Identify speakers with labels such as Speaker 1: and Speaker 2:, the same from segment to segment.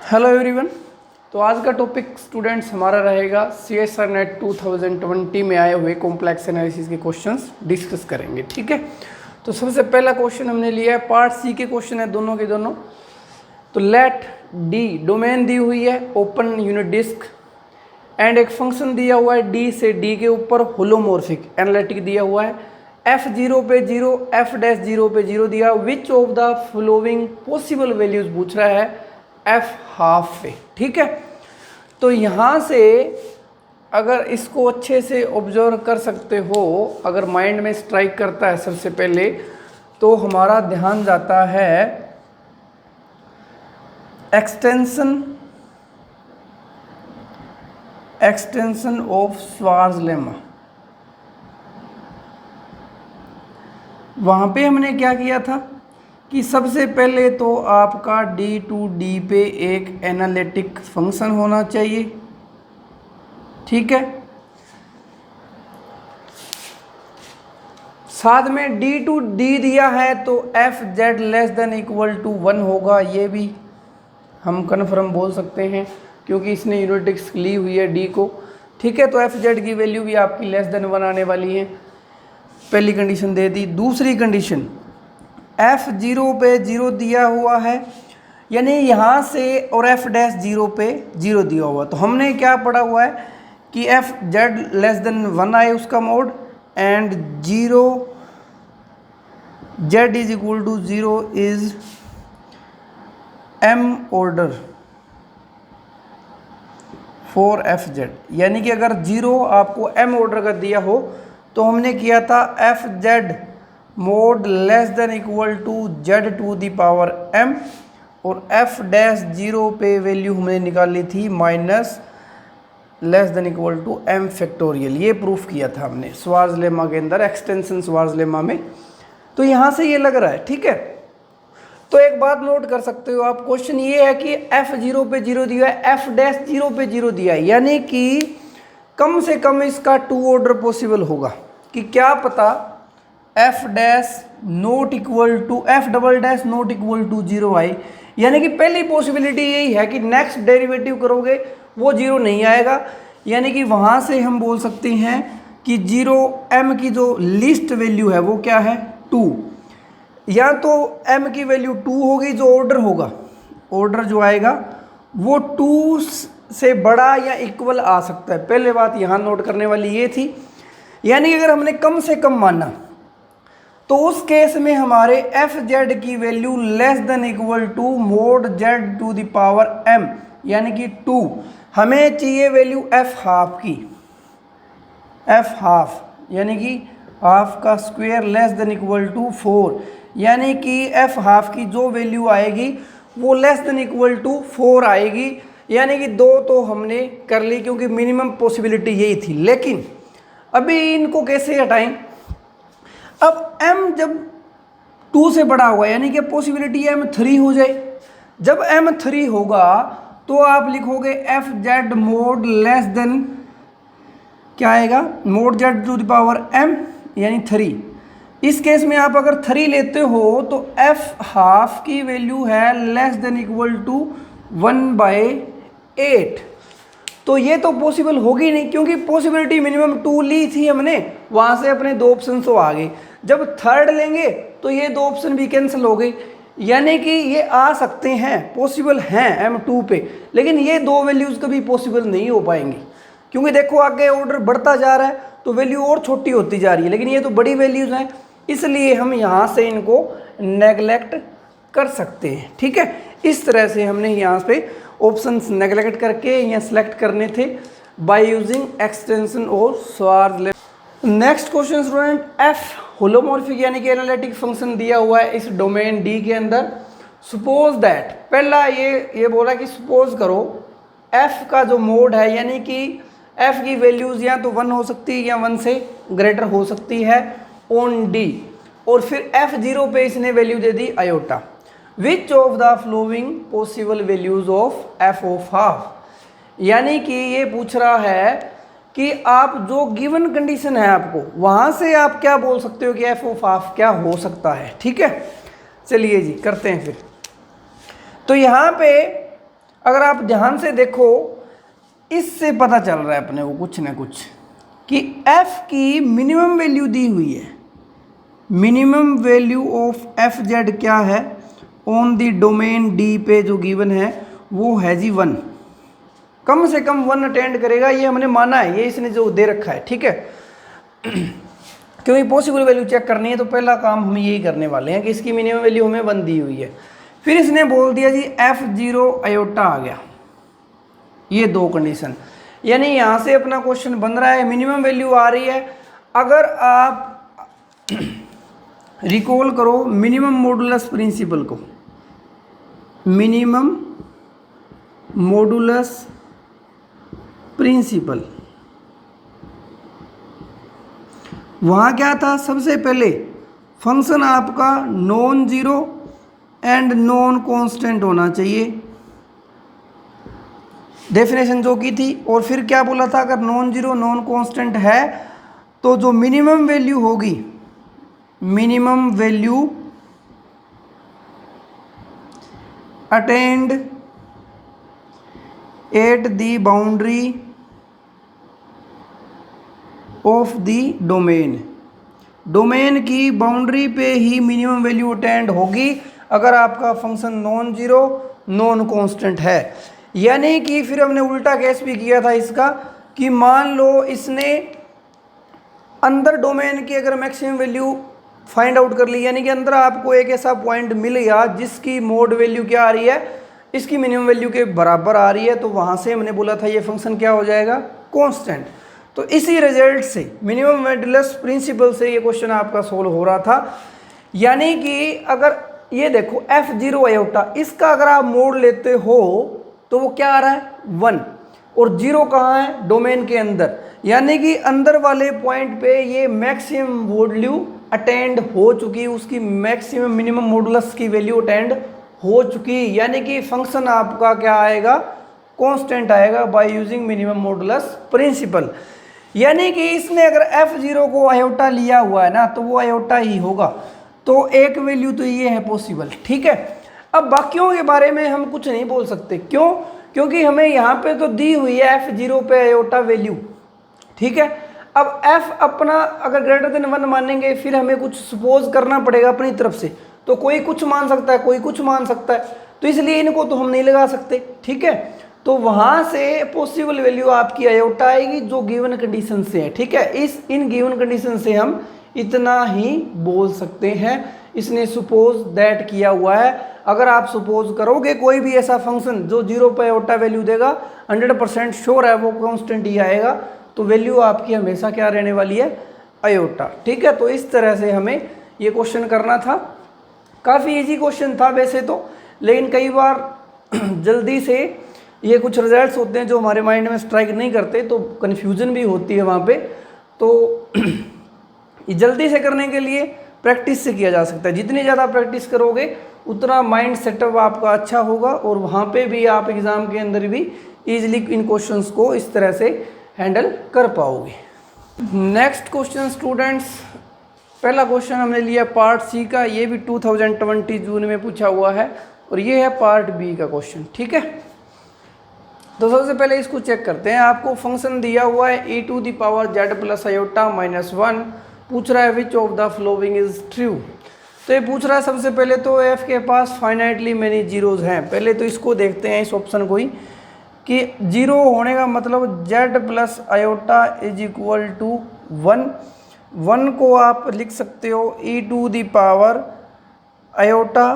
Speaker 1: Hello everyone. तो आज का टॉपिक स्टूडेंट्स हमारा रहेगा CSIR नेट 2020 में आए हुए कॉम्प्लेक्स एनालिसिस के क्वेश्चंस डिस्कस करेंगे। ठीक है, तो सबसे पहला क्वेश्चन हमने लिया है, पार्ट सी के क्वेश्चन है दोनों के दोनों। तो लेट डी डोमेन दी हुई है ओपन यूनिट डिस्क एंड एक फंक्शन दिया हुआ है डी से डी के ऊपर होलोमॉर्फिक एनालिटिक दिया हुआ है। F0 पे 0 F'0 पे 0 दिया। Which of the following possible values पूछ रहा है F½ पे। ठीक है, तो यहाँ से अगर इसको अच्छे से ऑब्जर्व कर सकते हो, अगर माइंड में स्ट्राइक करता है सबसे पहले तो हमारा ध्यान जाता है एक्सटेंशन ऑफ श्वार्ज़ लेमा। वहाँ पे हमने क्या किया था कि सबसे पहले तो आपका D टू D पे एक एनालिटिक फंक्शन होना चाहिए। ठीक है, साथ में D टू D दिया है तो Fz less than equal to 1 होगा। ये भी हम कन्फर्म बोल सकते हैं क्योंकि इसने यूनिटिक्स ली हुई है D को। ठीक है, तो Fz की वैल्यू भी आपकी लेस देन 1 आने वाली है। पहली कंडीशन दे दी। दूसरी कंडीशन F0 पे 0 दिया हुआ है, यानी यहाँ से, और F'0 पे 0 दिया हुआ। तो हमने क्या पढ़ा हुआ है कि Fz लेस देन 1 आए उसका mod, and 0 z is equal to 0 is m order for Fz। यानी कि अगर 0 आपको m ऑर्डर का दिया हो तो हमने किया था Fz mod less than equal to z to the power m, और F'0 पे वैल्यू हमने निकाली थी minus less than equal to m factorial. ये प्रूफ किया था हमने श्वार्ज़ लेमा के अंदर, एक्सटेंशन श्वार्ज़ लेमा में। तो यहाँ से ये लग रहा है। ठीक है, तो एक बात नोट कर सकते हो आप, क्वेश्चन ये है कि F0 पे 0 दिया है, F'0 पे 0 दिया है, यानी कि कम से कम इसका 2 ऑर्डर पॉसिबल होगा कि क्या पता F' not equal to F" not equal to 0 आए। यानी कि पहली पॉसिबिलिटी यही है कि नेक्स्ट डेरिवेटिव करोगे वो 0 नहीं आएगा, यानी कि वहाँ से हम बोल सकते हैं कि 0 m की जो लिस्ट वैल्यू है वो क्या है 2। या तो m की वैल्यू 2 होगी, जो ऑर्डर होगा, ऑर्डर जो आएगा वो 2 से बड़ा या इक्वल आ सकता है। पहले बात यहाँ नोट करने वाली ये थी, यानी कि अगर हमने कम से कम माना तो उस केस में हमारे Fz की value less than equal to mod z to the power m, यानी कि 2। हमें चाहिए वैल्यू F½ की, F½ यानी कि हाफ का square less than equal to 4, यानी कि F½ की जो वैल्यू आएगी वो लेस देन इक्वल टू 4 आएगी। यानी कि 2 तो हमने कर ली क्योंकि मिनिमम पॉसिबिलिटी यही थी। लेकिन अभी इनको कैसे हटाएं? अब m जब 2 से बड़ा होगा, यानी कि पॉसिबिलिटी m3 हो जाए। जब m3 होगा तो आप लिखोगे Fz मोड लेस देन, क्या आएगा, mod z to the power m, यानी 3। इस केस में आप अगर 3 लेते हो तो F½ की वैल्यू है लेस देन इक्वल टू 1/8। तो ये तो पॉसिबल होगी नहीं क्योंकि पॉसिबिलिटी मिनिमम 2 ली थी हमने, वहाँ से अपने 2 ऑप्शन तो आ गए। जब थर्ड लेंगे तो ये 2 ऑप्शन भी कैंसिल हो गए, यानी कि ये आ सकते हैं, पॉसिबल हैं M2 पे, लेकिन ये 2 वैल्यूज़ कभी पॉसिबल नहीं हो पाएंगी क्योंकि देखो आगे ऑर्डर बढ़ता जा रहा है तो वैल्यू और छोटी होती जा रही है, लेकिन ये तो बड़ी वैल्यूज़ हैं, इसलिए हम यहाँ से इनको नेगलेक्ट कर सकते हैं। ठीक है, इस तरह से हमने यहाँ पे ऑप्शंस नेगलेक्ट करके या सिलेक्ट करने थे बाय यूजिंग एक्सटेंशन और Schwartz lemma. Next question student, F holomorphic यानी कि एनालिटिक फंक्शन दिया हुआ है इस डोमेन D के अंदर। सपोज दैट, पहला ये बोला कि सपोज करो F का जो मोड है, यानी कि F की वैल्यूज़ या तो 1 हो सकती है या 1 से ग्रेटर हो सकती है ऑन D, और फिर F0 पे इसने value they the iota. Which of the flowing possible values of F², यानी कि ये पूछ रहा है कि आप जो गिवन कंडीशन है आपको, वहाँ से आप क्या बोल सकते हो कि F² क्या हो सकता है। ठीक है, चलिए जी करते हैं फिर। तो यहाँ पे अगर आप ध्यान से देखो, इससे पता चल रहा है अपने को कुछ ना कुछ कि f की मिनिमम वैल्यू दी हुई है। Minimum value of F Z क्या है ऑन द डोमेन डी पे जो गिवन है वो है जी 1। कम से कम 1 अटेंड करेगा, ये हमने माना है, ये इसने जो दे रखा है, ठीक है। क्योंकि पॉसिबल वैल्यू चेक करनी है तो पहला काम हम यही करने वाले हैं कि इसकी मिनिमम वैल्यू हमें 1 दी हुई है। फिर इसने बोल दिया जी f0 आयोटा आ गया, ये दो कंडीशन, यानी यहाँ से अपना क्वेश्चन बन रहा है, मिनिमम वैल्यू आ रही है। अगर आप रिकॉल करो मिनिमम मॉडुलस प्रिंसिपल को, मिनिमम मॉडुलस प्रिंसिपल, वहाँ क्या था, सबसे पहले फंक्शन आपका non zero and non constant होना चाहिए, डेफिनेशन जो की थी। और फिर क्या बोला था, अगर नॉन जीरो नॉन कांस्टेंट है तो जो मिनिमम वैल्यू होगी, minimum value attend at the boundary of the domain, domain की बाउंड्री पे ही मिनिमम वैल्यू अटेंड होगी अगर आपका function non zero non constant है। यानी कि फिर हमने उल्टा केस भी किया था इसका कि मान लो इसने अंदर डोमेन की अगर मैक्सिमम वैल्यू फाइंड आउट कर ली, यानी कि अंदर आपको एक ऐसा पॉइंट मिल गया जिसकी मोड वैल्यू क्या आ रही है, इसकी मिनिमम वैल्यू के बराबर आ रही है, तो वहाँ से हमने बोला था ये फंक्शन क्या हो जाएगा, कांस्टेंट। तो इसी रिजल्ट से मिनिमम मॉडुलस प्रिंसिपल से ये क्वेश्चन आपका सोल्व हो रहा था। यानी कि अगर ये देखो f0 आयोटा, इसका अगर आप मोड लेते हो तो वो क्या आ रहा है 1, और 0 कहाँ है, डोमेन के अंदर, यानी कि अंदर वाले पॉइंट पे ये मैक्सिमम वैल्यू अटेंड हो चुकी, उसकी मैक्सिमम मिनिमम मॉडुलस की वैल्यू अटेंड हो चुकी, यानी कि फंक्शन आपका क्या आएगा, कांस्टेंट आएगा by using minimum modulus principle. यानी कि इसने अगर f0 को आयोटा लिया हुआ है ना तो वो आयोटा ही होगा, तो एक वैल्यू तो ये है पॉसिबल, ठीक है। अब बाकियों के बारे में हम कुछ नहीं बोल सकते, क्यों, क्योंकि हमें यहाँ पे तो दी हुई है f0 पे आयोटा वैल्यू, ठीक है। अब f अपना अगर ग्रेटर देन 1 मानेंगे फिर हमें कुछ सपोज करना पड़ेगा अपनी तरफ से, तो कोई कुछ मान सकता है, कोई कुछ मान सकता है, तो इसलिए इनको तो हम नहीं लगा सकते, ठीक है। तो वहाँ से पॉसिबल वैल्यू आपकी आयोटा आएगी जो गिवन कंडीशन से है, ठीक है। इन गिवन कंडीशन से हम इतना ही बोल सकते हैं, इसने सपोज दैट किया हुआ है। अगर आप सपोज करोगे कोई भी ऐसा फंक्शन जो 0 पे आयोटा वैल्यू देगा, 100% श्योर है वो कांस्टेंट ही आएगा, तो वैल्यू आपकी हमेशा क्या रहने वाली है, आयोटा, ठीक है। तो इस तरह से हमें ये क्वेश्चन करना था। काफ़ी इजी क्वेश्चन था वैसे तो, लेकिन कई बार जल्दी से ये कुछ रिजल्ट्स होते हैं जो हमारे माइंड में स्ट्राइक नहीं करते, तो कन्फ्यूजन भी होती है वहाँ पे। तो ये जल्दी से करने के लिए प्रैक्टिस से किया जा सकता है, जितनी ज़्यादा प्रैक्टिस करोगे उतना माइंड सेटअप आपका अच्छा होगा, और वहाँ पे भी आप एग्ज़ाम के अंदर भी ईजिली इन क्वेश्चंस को इस तरह से हैंडल कर पाओगे। नेक्स्ट क्वेश्चन स्टूडेंट्स, पहला क्वेश्चन हमने लिया पार्ट सी का, ये भी 2020 जून में पूछा हुआ है, और ये है पार्ट बी का क्वेश्चन, ठीक है। तो सबसे पहले इसको चेक करते हैं। आपको फंक्शन दिया हुआ है e⁻z प्लस आयोटा -1, पूछ रहा है which of the following is true. तो ये पूछ रहा है सबसे पहले तो f के पास फाइनाइटली मेनी जीरोज हैं। पहले तो इसको देखते हैं इस ऑप्शन को ही कि जीरो होने का मतलब z plus iota is equal to 1। 1 को आप लिख सकते हो e⁻ आयोटा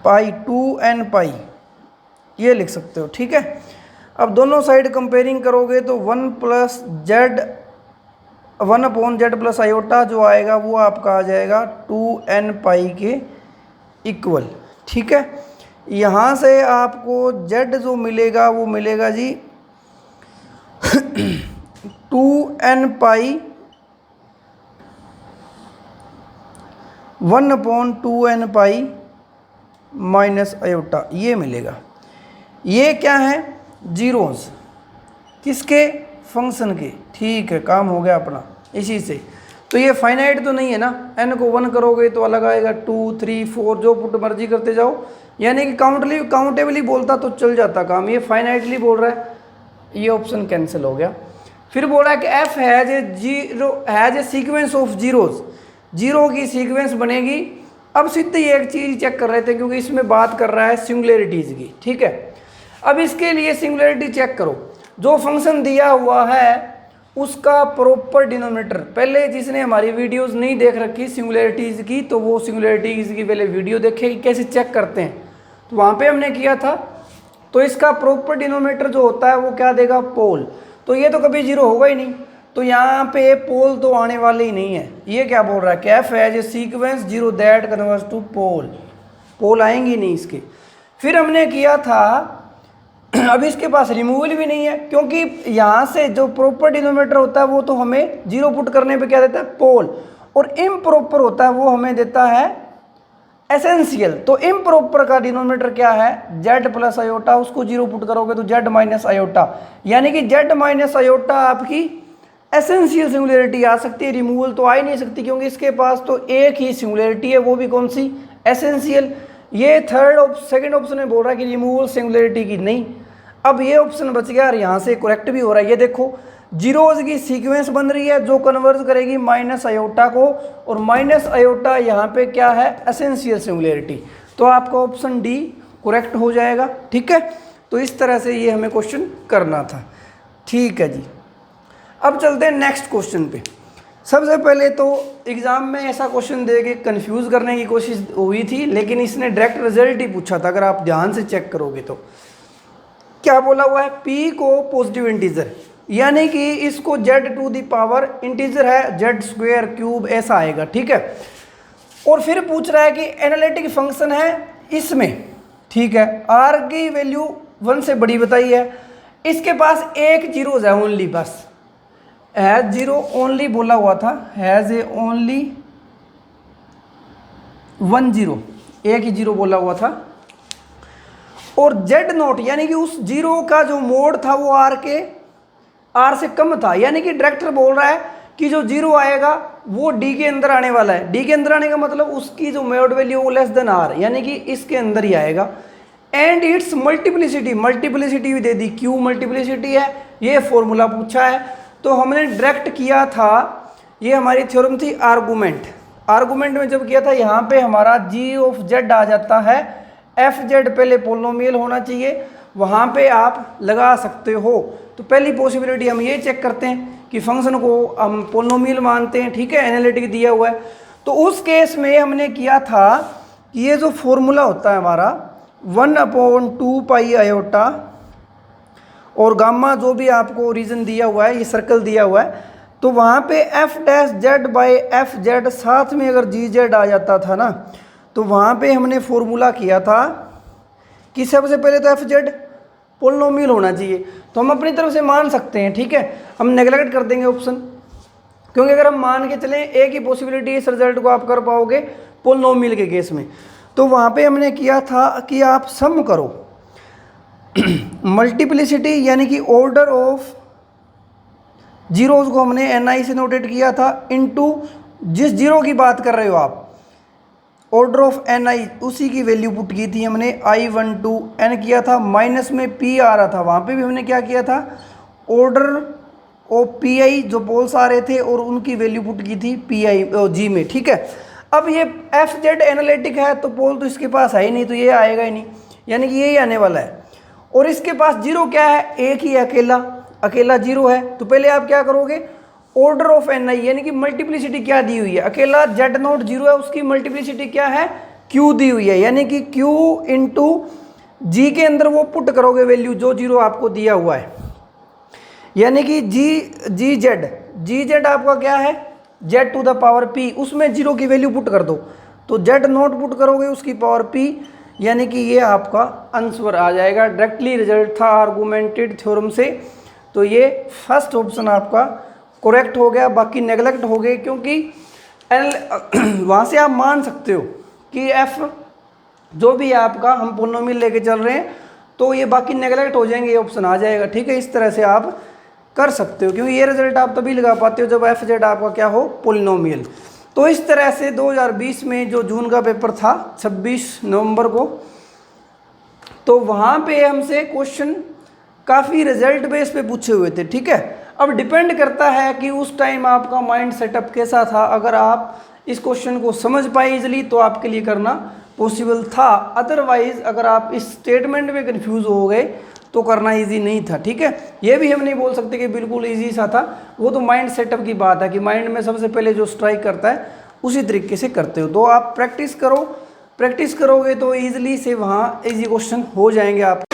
Speaker 1: पाई 2n पाई, ये लिख सकते हो, ठीक है। अब दोनों साइड कंपेयरिंग करोगे तो 1/z प्लस आयोटा जो आएगा वो आपका आ जाएगा 2n पाई के इक्वल, ठीक है। यहाँ से आपको z जो मिलेगा वो मिलेगा जी 2n पाई 1/2n पाई माइनस आयोटा, ये मिलेगा। ये क्या है, जीरोस, किसके, फंक्शन के, ठीक है, काम हो गया अपना इसी से। तो ये फाइनाइट तो नहीं है ना, n को 1 करोगे तो अलग आएगा, 2 3 4 जो पुट मर्जी करते जाओ, यानी कि काउंटेबली बोलता तो चल जाता काम, ये फाइनाइटली बोल रहा है, ये ऑप्शन कैंसिल हो गया। फिर बोल रहा है कि f has a sequence of zeros, zero की सीक्वेंस बनेगी। अब सीधे एक चीज़ चेक कर रहे थे क्योंकि इसमें बात कर रहा है सिंगुलरिटीज़ की, ठीक है। अब इसके लिए सिंगुलरिटी चेक करो, जो फंक्शन दिया हुआ है उसका प्रॉपर डिनोमिनेटर, पहले जिसने हमारी वीडियोस नहीं देख रखी सिंगुलरिटीज़ की तो वो सिंगुलरिटीज़ की पहले वीडियो देखे कि कैसे चेक करते हैं, तो वहाँ पे हमने किया था। तो इसका प्रॉपर डिनोमिनेटर जो होता है वो क्या देगा, पोल, तो ये तो कभी जीरो होगा ही नहीं, तो यहाँ पे पोल तो आने वाले ही नहीं है। ये क्या बोल रहा है कि F as a sequence zero that converges to pole, pole आएंगी नहीं इसके। फिर हमने किया था, अब इसके पास रिमूवल भी नहीं है क्योंकि यहाँ से जो प्रॉपर डिनोमिनेटर होता है वो तो हमें जीरो पुट करने पे क्या देता है, पोल, और इम्प्रॉपर होता है वो हमें देता है एसेंशियल। तो इम्प्रॉपर का डिनोमिनेटर क्या है, जेड प्लस आयोटा, उसको जीरो पुट करोगे तो जेड माइनस आयोटा, यानी कि जेड माइनस आयोटा आपकी एसेंशियल सिंगुलरिटी आ सकती है, रिमूवल तो आ ही नहीं सकती क्योंकि इसके पास तो एक ही सिंगुलरिटी है, वो भी कौन सी, एसेंशियल। ये सेकंड ऑप्शन में बोल रहा है कि रिमूवल सिंगुलरिटी की नहीं। अब ये ऑप्शन बच गया और यहाँ से करेक्ट भी हो रहा है। ये देखो जीरोज की सीक्वेंस बन रही है जो कन्वर्ज करेगी माइनस आयोटा को, और माइनस आयोटा यहाँ पे क्या है, एसेंशियल सिंगुलरिटी, तो आपका ऑप्शन डी करेक्ट हो जाएगा, ठीक है। तो इस तरह से ये हमें क्वेश्चन करना था, ठीक है जी। अब चलते हैं नेक्स्ट क्वेश्चन पे। सबसे पहले तो एग्ज़ाम में ऐसा क्वेश्चन दे के कन्फ्यूज़ करने की कोशिश हुई थी, लेकिन इसने डायरेक्ट रिजल्ट ही पूछा था, अगर आप ध्यान से चेक करोगे तो क्या बोला हुआ है, p को पॉजिटिव इंटीजर, यानी कि इसको z to the power integer है, z स्क्वायर क्यूब ऐसा आएगा, ठीक है। और फिर पूछ रहा है कि एनालिटिक फंक्शन है इसमें, ठीक है, r की वैल्यू 1 से बड़ी बताई है, इसके पास एक जीरो है ओनली, बस हैज जीरो ओनली बोला हुआ था, हैज ए ओनली 1 जीरो, एक ही जीरो बोला हुआ था, और जेड नोट यानी कि उस जीरो का जो मोड था वो आर से कम था, यानी कि डायरेक्टर बोल रहा है कि जो जीरो आएगा वो डी के अंदर आने वाला है। डी के अंदर आने का मतलब उसकी जो मोड वैल्यू वो लेस देन आर, यानी कि इसके अंदर ही आएगा। एंड इट्स मल्टीप्लिसिटी, मल्टीप्लिसिटी भी दे दी, क्यू मल्टीप्लिसिटी है, ये फॉर्मूला पूछा है। तो हमने डायरेक्ट किया था, ये हमारी थ्योरम थी आर्गूमेंट, आर्गूमेंट में जब किया था यहाँ पे हमारा जी ऑफ जेड आ जाता है, एफ जेड पहले पोलिनोमियल होना चाहिए, वहाँ पे आप लगा सकते हो। तो पहली पॉसिबिलिटी हम ये चेक करते हैं कि फंक्शन को हम पोलिनोमियल मानते हैं, ठीक है, एनालिटिक दिया हुआ है। तो उस केस में हमने किया था कि ये जो फॉर्मूला होता है हमारा 1/2 पाई आयोटा और गामा जो भी आपको रीजन दिया हुआ है, ये सर्कल दिया हुआ है, तो वहाँ पे F dash Z by F Z साथ में अगर जी जेड आ जाता था ना, तो वहाँ पे हमने फॉर्मूला किया था कि सबसे पहले तो एफ जेड पोलिनोमियल होना चाहिए, तो हम अपनी तरफ से मान सकते हैं, ठीक है, हम नेगलेक्ट कर देंगे ऑप्शन, क्योंकि अगर हम मान के चलें एक ही पॉसिबिलिटी इस रिजल्ट को आप कर पाओगे पोलिनोमियल के केस में। तो वहाँ पे हमने किया था कि आप सम करो मल्टीप्लिसिटी यानी कि ऑर्डर ऑफ जीरोज को हमने एन से नोटेट किया था, इनटू जिस जीरो की बात कर रहे हो आप ऑर्डर ऑफ एन उसी की वैल्यू पुट की थी हमने, I12 n किया था, माइनस में p आ रहा था, वहाँ पे भी हमने क्या किया था, ऑर्डर ऑफ pi जो पोल्स आ रहे थे और उनकी वैल्यू पुट की थी pi g में, ठीक है। अब ये एफ जेड एनालिटिक है तो पोल तो इसके पास है ही नहीं, तो ये आएगा ही नहीं, यानी कि यही आने वाला है। और इसके पास जीरो क्या है, एक ही अकेला जीरो है, तो पहले आप क्या करोगे, ऑर्डर ऑफ एन आई यानी कि मल्टीप्लिसिटी क्या दी हुई है, अकेला जेड नोट जीरो है उसकी मल्टीप्लिसिटी क्या है, क्यू दी हुई है, यानी कि क्यू इंटू जी के अंदर वो पुट करोगे वैल्यू जो जीरो आपको दिया हुआ है, यानी कि जी जेड आपका क्या है, z to the power p, उसमें जीरो की वैल्यू पुट कर दो, तो जेड नोट पुट करोगे उसकी पावर पी, यानी कि ये आपका आंसर आ जाएगा। डायरेक्टली रिजल्ट था आर्गूमेंटेड थ्योरम से, तो ये फर्स्ट ऑप्शन आपका करेक्ट हो गया, बाकी नेगलेक्ट हो गए, क्योंकि वहाँ से आप मान सकते हो कि एफ जो भी आपका हम पोलिनोमियल लेके चल रहे हैं, तो ये बाकी नेगलेक्ट हो जाएंगे, ये ऑप्शन आ जाएगा, ठीक है। इस तरह से आप कर सकते हो, क्योंकि ये रिजल्ट आप तभी लगा पाते हो जब एफ जेड आपका क्या हो, पोलिनोमियल। तो इस तरह से 2020 में जो जून का पेपर था 26 नवंबर को, तो वहाँ पे हमसे क्वेश्चन काफ़ी रिजल्ट बेस पे पूछे हुए थे, ठीक है। अब डिपेंड करता है कि उस टाइम आपका माइंड सेटअप कैसा था। अगर आप इस क्वेश्चन को समझ पाए इजली तो आपके लिए करना पॉसिबल था, अदरवाइज अगर आप इस स्टेटमेंट में कंफ्यूज हो गए तो करना इजी नहीं था, ठीक है। ये भी हम नहीं बोल सकते कि बिल्कुल इजी सा था, वो तो माइंड सेटअप की बात है कि माइंड में सबसे पहले जो स्ट्राइक करता है उसी तरीके से करते हो। तो आप प्रैक्टिस करो, प्रैक्टिस करोगे तो ईजिली से वहाँ इजी क्वेश्चन हो जाएंगे आपके।